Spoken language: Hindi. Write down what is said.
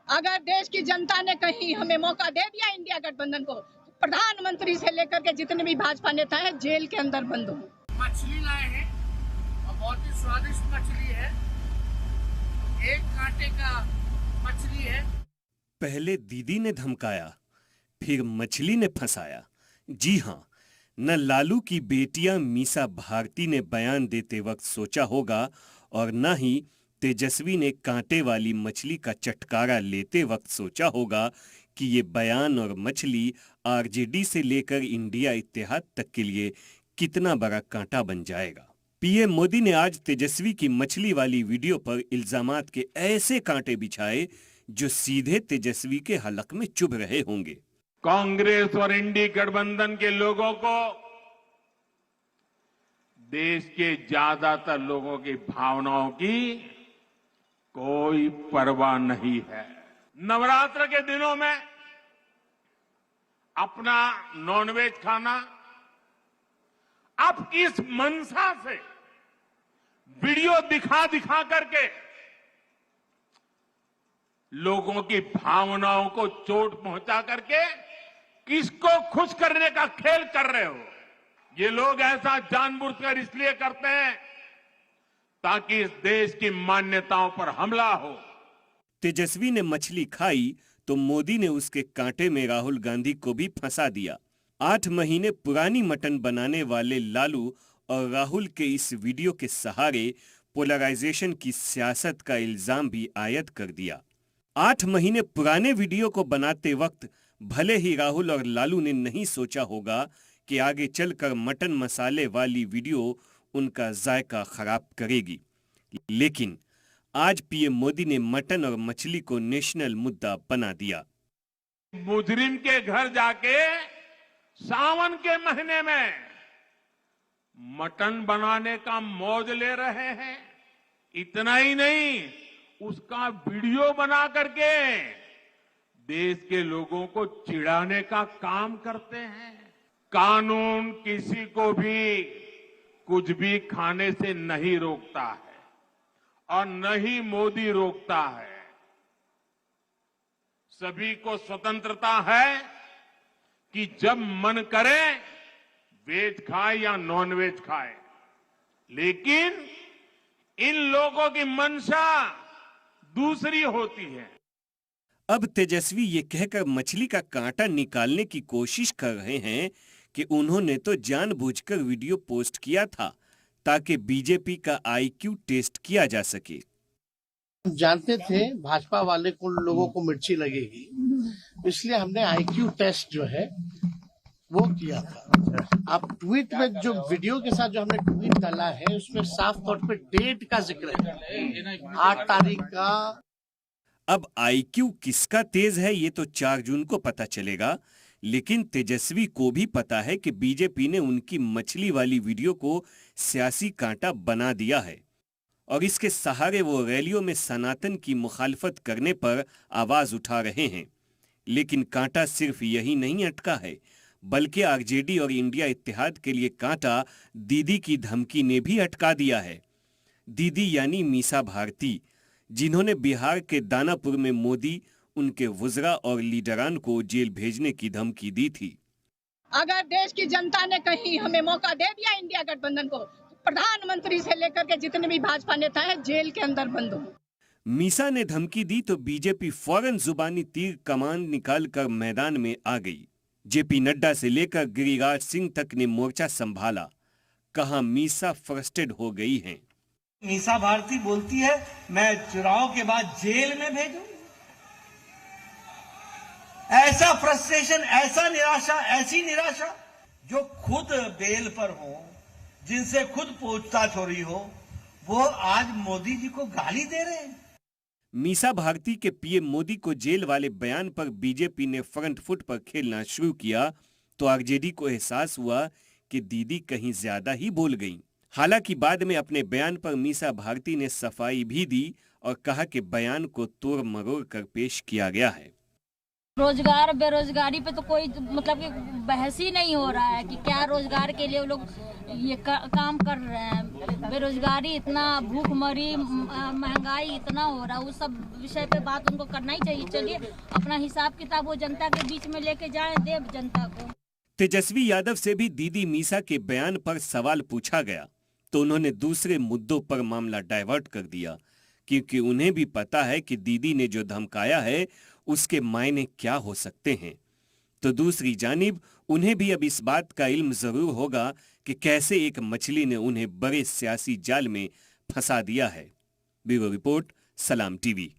अगर देश की जनता ने कहीं हमें मौका दे दिया इंडिया गठबंधन को, प्रधानमंत्री से लेकर के जितने भी भाजपा नेता हैं जेल के अंदर बंद हों। मछली लाए हैं और बहुत ही स्वादिष्ट मछली है, एक कांटे का मछली है। पहले दीदी ने धमकाया, फिर मछली ने फंसाया। जी हाँ, न लालू की बेटियां मीसा भारती ने बयान देते वक्त सोचा होगा और न ही तेजस्वी ने कांटे वाली मछली का चटकारा लेते वक्त सोचा होगा कि ये बयान और मछली आरजेडी से लेकर इंडिया इत्तेहाद तक के लिए कितना बड़ा कांटा बन जाएगा। पीएम मोदी ने आज तेजस्वी की मछली वाली वीडियो पर इल्जामात के ऐसे कांटे बिछाए जो सीधे तेजस्वी के हलक में चुभ रहे होंगे। कांग्रेस और इंडी गठबंधन के लोगों को देश के ज्यादातर लोगों की भावनाओं की कोई परवाह नहीं है। नवरात्र के दिनों में अपना नॉनवेज खाना आप किस मंशा से वीडियो दिखा दिखा करके लोगों की भावनाओं को चोट पहुंचा करके किसको खुश करने का खेल कर रहे हो? ये लोग ऐसा जानबूझकर इसलिए करते हैं ताकि इस देश की मान्यताओं पर हमला हो। तेजस्वी ने मछली खाई तो मोदी ने उसके कांटे में राहुल गांधी को भी फंसा दिया। 8 महीने पुरानी मटन बनाने वाले लालू और राहुल के इस वीडियो के सहारे पोलराइजेशन की सियासत का इल्जाम भी आयद कर दिया। 8 महीने पुराने वीडियो को बनाते वक्त भले ही राहुल और लालू ने नहीं सोचा होगा कि आगे चलकर मटन मसाले वाली वीडियो उनका जायका खराब करेगी, लेकिन आज पीएम मोदी ने मटन और मछली को नेशनल मुद्दा बना दिया। मुजरिम के घर जाके सावन के महीने में मटन बनाने का मौज ले रहे हैं। इतना ही नहीं, उसका वीडियो बना करके देश के लोगों को चिढ़ाने का काम करते हैं। कानून किसी को भी कुछ भी खाने से नहीं रोकता है और न ही मोदी रोकता है। सभी को स्वतंत्रता है कि जब मन करे वेज खाए या नॉन वेज खाए, लेकिन इन लोगों की मंशा दूसरी होती है। अब तेजस्वी ये कहकर मछली का कांटा निकालने की कोशिश कर रहे हैं कि उन्होंने तो जानबूझकर वीडियो पोस्ट किया था ताकि बीजेपी का आईक्यू टेस्ट किया जा सके। जानते थे भाजपा वाले को लोगों को मिर्ची लगेगी, इसलिए हमने आईक्यू टेस्ट जो है वो किया था। अब ट्वीट में जो वीडियो के साथ जो हमने ट्वीट डाला है उसमें साफ तौर पे डेट का जिक्र है, 8 तारीख का। अब आईक्यू किसका तेज है ये तो 4 जून को पता चलेगा, लेकिन तेजस्वी को भी पता है कि बीजेपी ने उनकी मछली वाली वीडियो को सियासी कांटा बना दिया है और इसके सहारे वो रैलियों में सनातन की मुखालफत करने पर आवाज उठा रहे हैं। लेकिन कांटा सिर्फ यही नहीं अटका है, बल्कि आरजेडी और इंडिया इत्तेहाद के लिए कांटा दीदी की धमकी ने भी अटका दिया है। दीदी यानी मीसा भारती, जिन्होंने बिहार के दानापुर में मोदी, उनके वुज़रा और लीडरान को जेल भेजने की धमकी दी थी। अगर देश की जनता ने कहीं हमें मौका दे दिया इंडिया गठबंधन को, प्रधानमंत्री से लेकर के जितने भी भाजपा नेता हैं जेल के अंदर बंद हों। मीसा ने धमकी दी तो बीजेपी फौरन जुबानी तीर कमान निकालकर मैदान में आ गई। जेपी नड्डा से लेकर गिरिराज सिंह तक ने मोर्चा संभाला। कहा मीसा फ्रस्ट्रेटेड हो गई हैं। मीसा भारती बोलती है मैं चुनाव के बाद जेल में भेजूं। ऐसा फ्रस्ट्रेशन, ऐसा निराशा, ऐसी निराशा जो खुद बेल पर हो, जिनसे खुद पूछताछ हो रही हो, वो आज मोदी जी को गाली दे रहे हैं। मीसा भारती के पीएम मोदी को जेल वाले बयान पर बीजेपी ने फ्रंट फुट पर खेलना शुरू किया तो आरजेडी को एहसास हुआ कि दीदी कहीं ज्यादा ही बोल गईं। हालांकि बाद में अपने बयान पर मीसा भारती ने सफाई भी दी और कहा कि बयान को तोड़ मरोड़ कर पेश किया गया है। रोजगार बेरोजगारी पे तो कोई मतलब कि बहस ही नहीं हो रहा है कि क्या रोजगार के लिए वो लोग ये काम कर रहे हैं। बेरोजगारी इतना, भूखमरी, महंगाई इतना हो रहा है, उस सब विषय पे बात उनको करना ही चाहिए। चलिए अपना हिसाब किताब वो जनता के बीच में लेके जाएं, दे जनता को। तेजस्वी यादव से भी दीदी मीसा के बयान पर सवाल पूछा गया तो उन्होंने दूसरे मुद्दों पर मामला डाइवर्ट कर दिया, क्योंकि उन्हें भी पता है कि दीदी ने जो धमकाया है उसके मायने क्या हो सकते हैं। तो दूसरी जानिब उन्हें भी अब इस बात का इल्म जरूर होगा कि कैसे एक मछली ने उन्हें बड़े सियासी जाल में फंसा दिया है। ब्यूरो रिपोर्ट, सलाम टीवी।